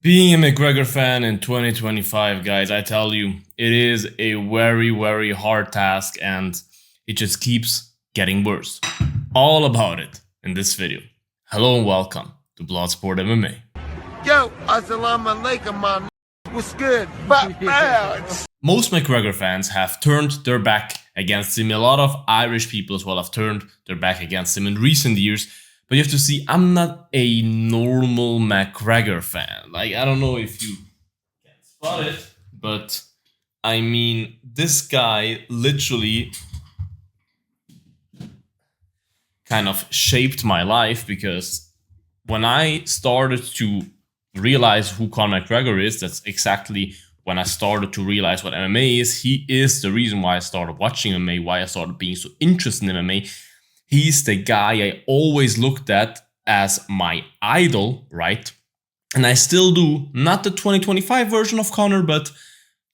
Being a McGregor fan in 2025, guys, I tell you, it is a very, very hard task and it just keeps getting worse. All about it in this video. Hello and welcome to Bloodsport MMA. Yo, assalamu alaikum, man. What's good? Most McGregor fans have turned their back against him. A lot of Irish people as well have turned their back against him in recent years. But you have to see, I'm not a normal McGregor fan. Like, I don't know if you can spot it, but I mean, this guy literally kind of shaped my life, because when I started to realize who Conor McGregor is, that's exactly when I started to realize what MMA is. He is the reason why I started watching MMA, why I started being so interested in MMA. He's the guy I always looked at as my idol, right? And I still do. Not the 2025 version of Conor, but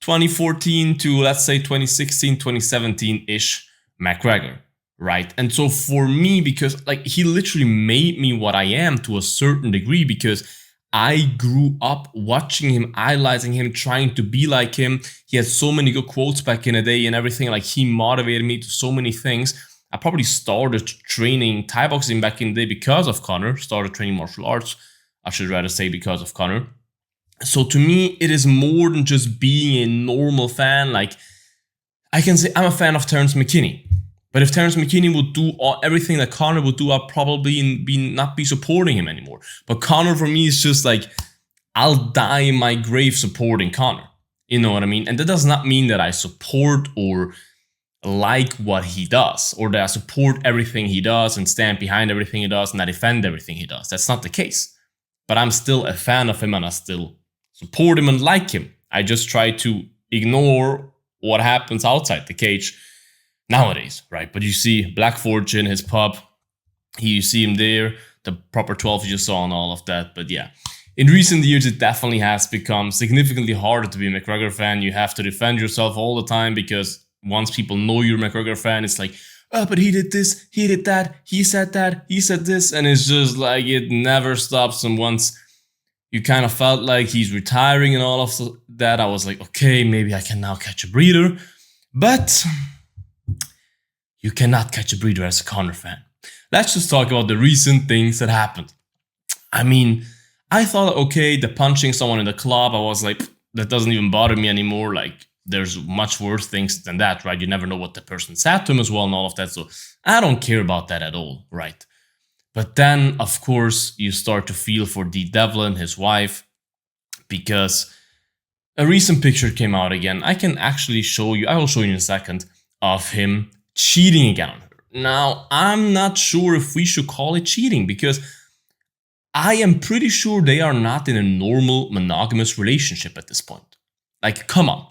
2014 to, let's say, 2016, 2017-ish McGregor, right? And so for me, because like he literally made me what I am to a certain degree, because I grew up watching him, idolizing him, trying to be like him. He had so many good quotes back in the day and everything. Like, he motivated me to so many things. I probably started training Thai boxing back in the day because of Conor. Started training martial arts, I should rather say, because of Conor. So to me, it is more than just being a normal fan. Like, I can say I'm a fan of Terrence McKinney. But if Terrence McKinney would do everything that Conor would do, I'll probably not be supporting him anymore. But Conor, for me, is just like, I'll die in my grave supporting Conor. You know what I mean? And that does not mean that I support or like what he does, or that I support everything he does and stand behind everything he does and I defend everything he does. That's not the case. But I'm still a fan of him and I still support him and like him. I just try to ignore what happens outside the cage nowadays, right? But you see Black Fortune, his pub, you see him there, the proper 12 you just saw and all of that. But yeah, in recent years, it definitely has become significantly harder to be a McGregor fan. You have to defend yourself all the time, because once people know you're a McGregor fan, it's like, oh, but he did this, he did that, he said this, and it's just like, it never stops. And once you kind of felt like he's retiring and all of that, I was like, okay, maybe I can now catch a breather. But you cannot catch a breather as a Conor fan. Let's just talk about the recent things that happened. I mean, I thought, okay, the punching someone in the club, I was like, that doesn't even bother me anymore. Like, there's much worse things than that, right? You never know what the person said to him as well and all of that. So I don't care about that at all, right? But then, of course, you start to feel for Dee Devlin, his wife, because a recent picture came out again. I can actually show you, I will show you in a second, of him cheating again on her. Now, I'm not sure if we should call it cheating, because I am pretty sure they are not in a normal monogamous relationship at this point. Like, come on.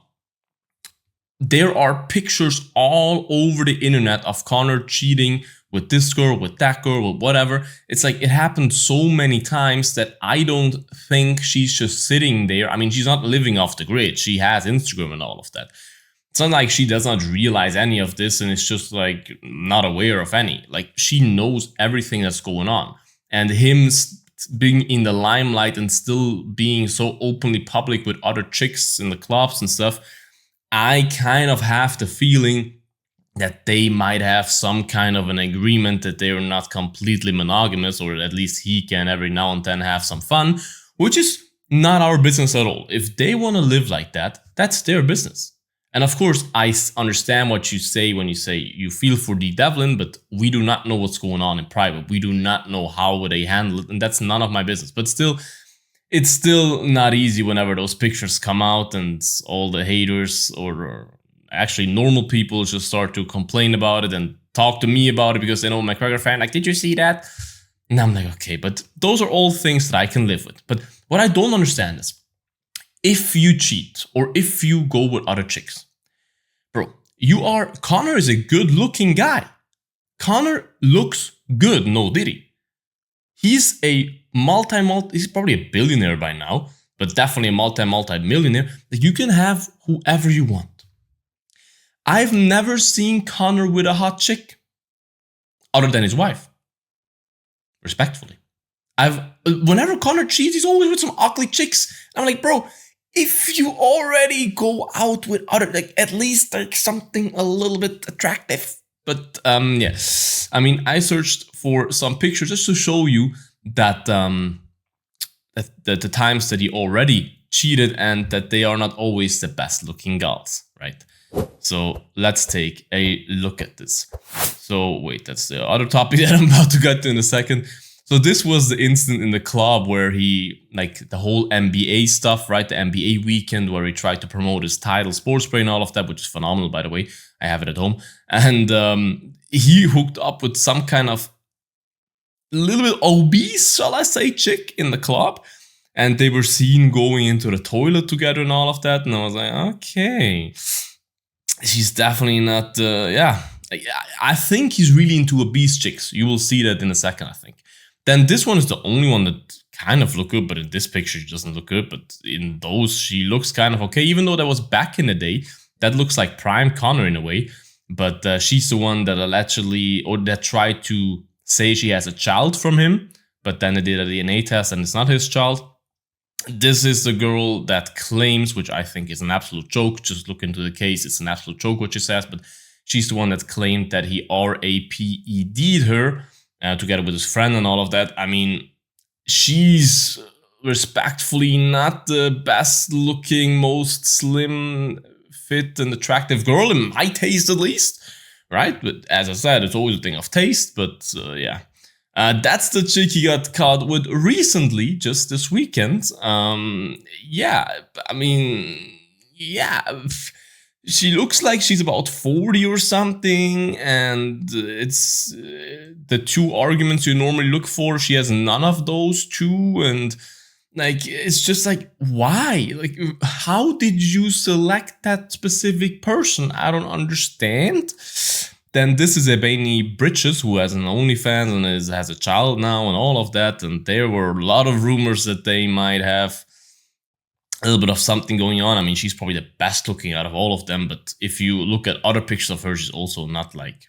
There are pictures all over the internet of Conor cheating with this girl, with that girl, with whatever. It's like, it happened so many times that I don't think she's just sitting there. I mean, she's not living off the grid. She has Instagram and all of that. It's not like she does not realize any of this and is just like not aware of any. Like, she knows everything that's going on. And him being in the limelight and still being so openly public with other chicks in the clubs and stuff, I kind of have the feeling that they might have some kind of an agreement that they are not completely monogamous, or at least he can every now and then have some fun, which is not our business at all. If they want to live like that, that's their business. And of course, I understand what you say when you say you feel for Dee Devlin, but we do not know what's going on in private. We do not know how they handle it, and that's none of my business. But still, it's still not easy whenever those pictures come out and all the haters, or actually normal people, just start to complain about it and talk to me about it because they know I'm a McGregor fan. Like, did you see that? And I'm like, okay, but those are all things that I can live with. But what I don't understand is, if you cheat or if you go with other chicks, bro, Conor is a good looking guy. Conor looks good, no diddy. He's a he's probably a billionaire by now, but definitely a multi-millionaire. That you can have whoever you want. I've never seen Conor with a hot chick other than his wife. Respectfully. Whenever Conor cheats, he's always with some ugly chicks. I'm like, bro, if you already go out with other, like, at least like something a little bit attractive. But yeah, I mean, I searched for some pictures just to show you that that the times that he already cheated and that they are not always the best looking girls, right? So let's take a look at this. So wait, that's the other topic that I'm about to get to in a second. So this was the incident in the club where he, like, the whole NBA stuff, right? The NBA weekend where he tried to promote his title, sports spray and all of that, which is phenomenal, by the way. I have it at home. And he hooked up with some kind of little bit obese, shall I say, chick in the club. And they were seen going into the toilet together and all of that. And I was like, okay, she's definitely not, yeah. I think he's really into obese chicks. You will see that in a second, I think. Then this one is the only one that kind of look good, but in this picture she doesn't look good. But in those, she looks kind of okay, even though that was back in the day. That looks like prime Conor in a way. But she's the one that allegedly, or that tried to say she has a child from him, but then they did a DNA test and it's not his child. This is the girl that claims, which I think is an absolute joke. Just look into the case. It's an absolute joke what she says, but she's the one that claimed that he RAPED'd her together with his friend and all of that. I mean, she's respectfully not the best looking, most slim, fit and attractive girl, in my taste at least, right? But as I said, it's always a thing of taste, but yeah. That's the chick he got caught with recently, just this weekend. Yeah, I mean, yeah, she looks like she's about 40 or something, and it's the two arguments you normally look for. She has none of those two, and like, it's just like, why? Like, how did you select that specific person? I don't understand. Then this is Ebony Bridges, who has an OnlyFans and has a child now and all of that. And there were a lot of rumors that they might have a little bit of something going on. I mean, she's probably the best looking out of all of them. But if you look at other pictures of her, she's also not like,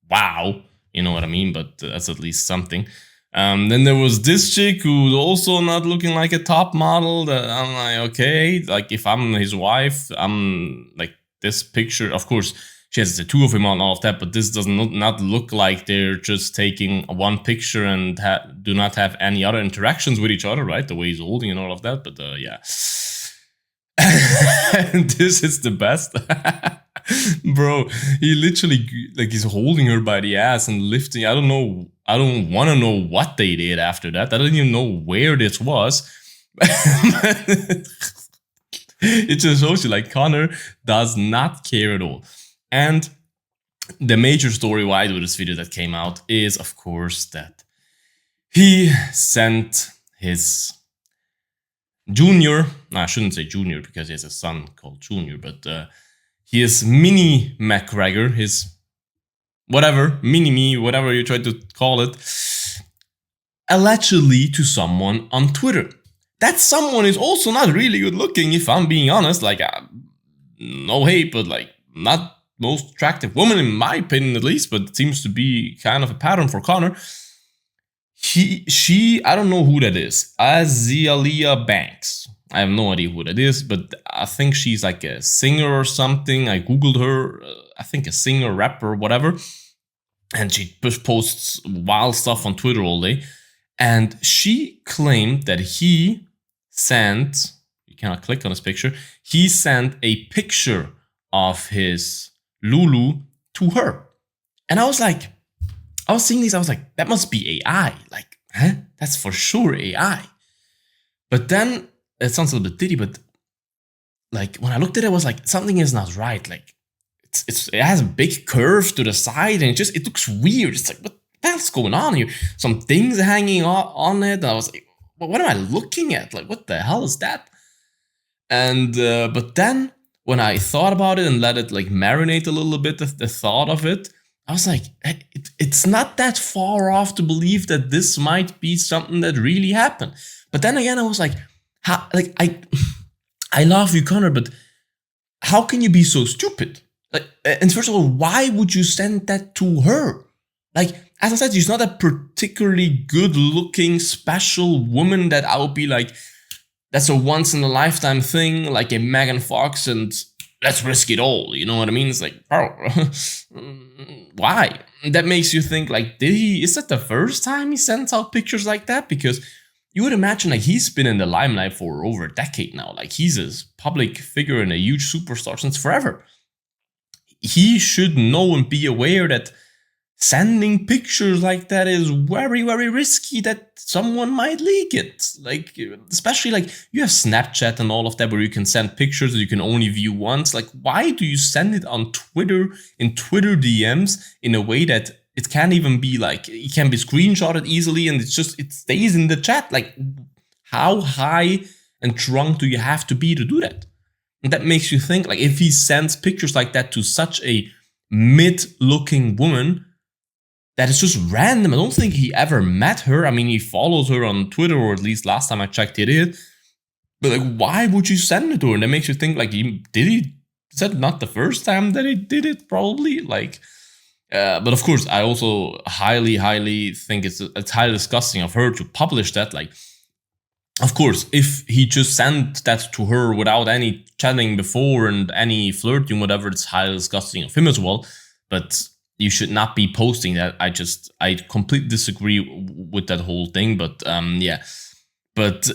wow, you know what I mean? But that's at least something. Then there was this chick who's also not looking like a top model. That I'm like, okay, like if I'm his wife, I'm like, this picture, of course, she has the two of him on all of that, but this does not look like they're just taking one picture and do not have any other interactions with each other, right? The way he's holding and all of that, but yeah. And this is the best. Bro, he literally, like, he's holding her by the ass and lifting. I don't know. I don't want to know what they did after that. I don't even know where this was. It just shows you, like, Conor does not care at all. And the major story-wise with this video that came out is, of course, that he sent his junior, no, I shouldn't say junior because he has a son called Junior, but his mini McGregor, his whatever, mini-me, whatever you try to call it, allegedly to someone on Twitter. That someone is also not really good looking, if I'm being honest. Like, no hate, but like, not most attractive woman in my opinion at least, but it seems to be kind of a pattern for Conor. She, I don't know who that is. Azealia Banks. I have no idea who that is, but I think she's like a singer or something. I googled her. I think a singer, rapper, whatever. And she posts wild stuff on Twitter all day. And she claimed that he sent, you cannot click on this picture, he sent a picture of his Lulu to her. And I was like, I was seeing this, I was like, that must be AI. Like, huh? That's for sure AI. But then, it sounds a little bit ditty, but like, when I looked at it, I was like, something is not right. Like, it has a big curve to the side, and it looks weird. It's like, what the hell's going on here? Some things hanging on it. And I was like, well, what am I looking at? Like, what the hell is that? And, but then, when I thought about it and let it like marinate a little bit, the thought of it, I was like, it's not that far off to believe that this might be something that really happened. But then again, I was like, I love you, Conor, but how can you be so stupid? Like, and first of all, why would you send that to her? Like, as I said, she's not a particularly good-looking, special woman that I would be like, that's a once-in-a-lifetime thing, like a Megan Fox, and let's risk it all. You know what I mean? It's like, oh, why? That makes you think, like, is that the first time he sends out pictures like that? Because you would imagine, like, he's been in the limelight for over a decade now. Like, he's a public figure and a huge superstar since forever. He should know and be aware that sending pictures like that is very, very risky, that someone might leak it. Like, especially like you have Snapchat and all of that where you can send pictures that you can only view once. Like, why do you send it on Twitter, in Twitter DMs, in a way that it can't even be like, it can be screenshotted easily and it stays in the chat? Like, how high and drunk do you have to be to do that? And that makes you think, like, if he sends pictures like that to such a mid-looking woman, that is just random. I don't think he ever met her. I mean, he follows her on Twitter, or at least last time I checked he did. But like, why would you send it to her? And that makes you think, like, is that not the first time that he did it? Probably. Like, but of course, I also highly, highly think it's highly disgusting of her to publish that. Like, of course, if he just sent that to her without any chatting before and any flirting, whatever, it's highly disgusting of him as well. But you should not be posting that. I completely disagree with that whole thing. But yeah. But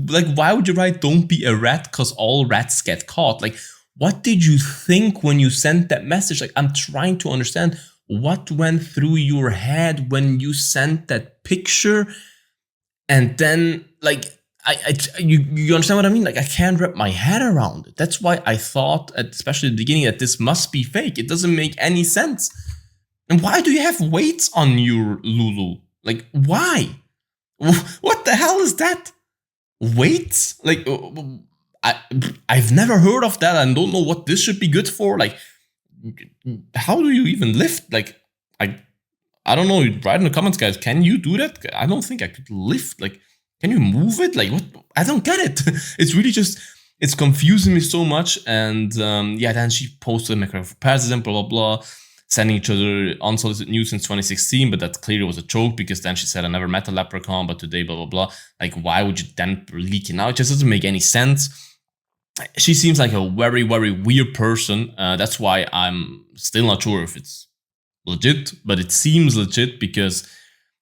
like, why would you write "don't be a rat" because all rats get caught? Like, what did you think when you sent that message? Like, I'm trying to understand what went through your head when you sent that picture. And then, like, you understand what I mean? Like, I can't wrap my head around it. That's why I thought, especially at the beginning, that this must be fake. It doesn't make any sense. And why do you have weights on your Lulu? Like, why? What the hell is that? Weights? Like, I've never heard of that. I don't know what this should be good for. Like, how do you even lift? Like, I don't know. Write in the comments, guys. Can you do that? I don't think I could lift. Like, can you move it? Like, what? I don't get it. It's really just, it's confusing me so much. And yeah, then she posted McGregor for president, blah, blah, blah, sending each other unsolicited news since 2016. But that clearly was a joke, because then she said, I never met a leprechaun, but today, blah, blah, blah. Like, why would you then leak it now? It just doesn't make any sense. She seems like a very, very weird person. That's why I'm still not sure if it's legit, but it seems legit, because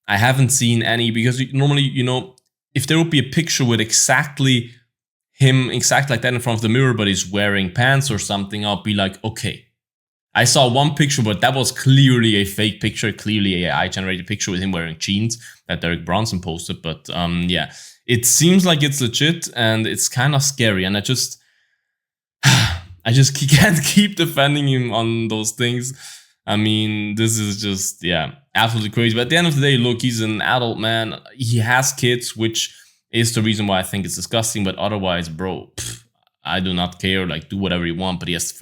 I haven't seen any, because normally, you know, if there would be a picture with exactly like that in front of the mirror, but he's wearing pants or something, I'll be like, okay. I saw one picture, but that was clearly a fake picture, clearly a AI generated picture with him wearing jeans that Derek Bronson posted. But yeah, it seems like it's legit, and it's kind of scary. And I just can't keep defending him on those things. I mean, this is just, yeah, absolutely crazy. But at the end of the day, look, he's an adult man. He has kids, which is the reason why I think it's disgusting. But otherwise, bro, I do not care. Like, do whatever you want. But he has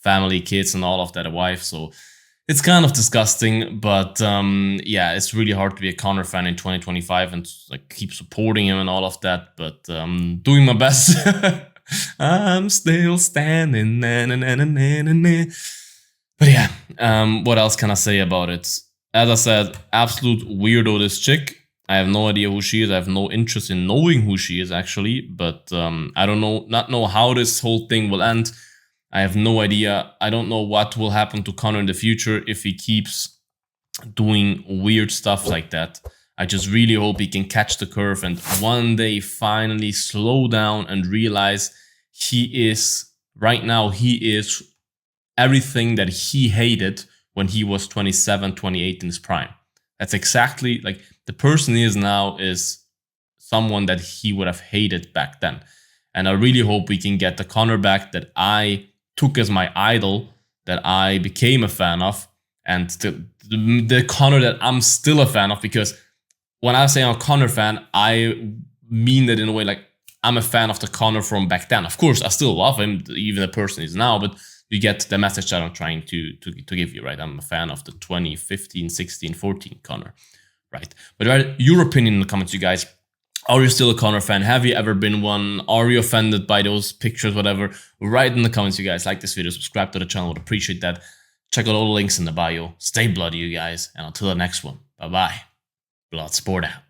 family, kids, and all of that, a wife. So it's kind of disgusting. But yeah, it's really hard to be a Conor fan in 2025 and like keep supporting him and all of that. But doing my best. I'm still standing. Na, na, na, na, na, na. But yeah, what else can I say about it? As I said, absolute weirdo, this chick. I have no idea who she is. I have no interest in knowing who she is, actually. But I don't know how this whole thing will end. I have no idea. I don't know what will happen to Conor in the future if he keeps doing weird stuff like that. I just really hope he can catch the curve and one day finally slow down and realize he is everything that he hated when he was 27, 28 in his prime. That's exactly, like, the person he is now is someone that he would have hated back then. And I really hope we can get the Conor back that I took as my idol, that I became a fan of, and the Conor that I'm still a fan of. Because when I say I'm a Conor fan, I mean that in a way, like, I'm a fan of the Conor from back then. Of course, I still love him, even the person he is now, but you get the message that I'm trying to give you, right? I'm a fan of the 2015, 16, 14 Conor, right? But write your opinion in the comments, you guys. Are you still a Conor fan? Have you ever been one? Are you offended by those pictures, whatever? Write in the comments, you guys. Like this video, subscribe to the channel, would appreciate that. Check out all the links in the bio. Stay bloody, you guys. And until the next one, bye-bye. Bloodsport out.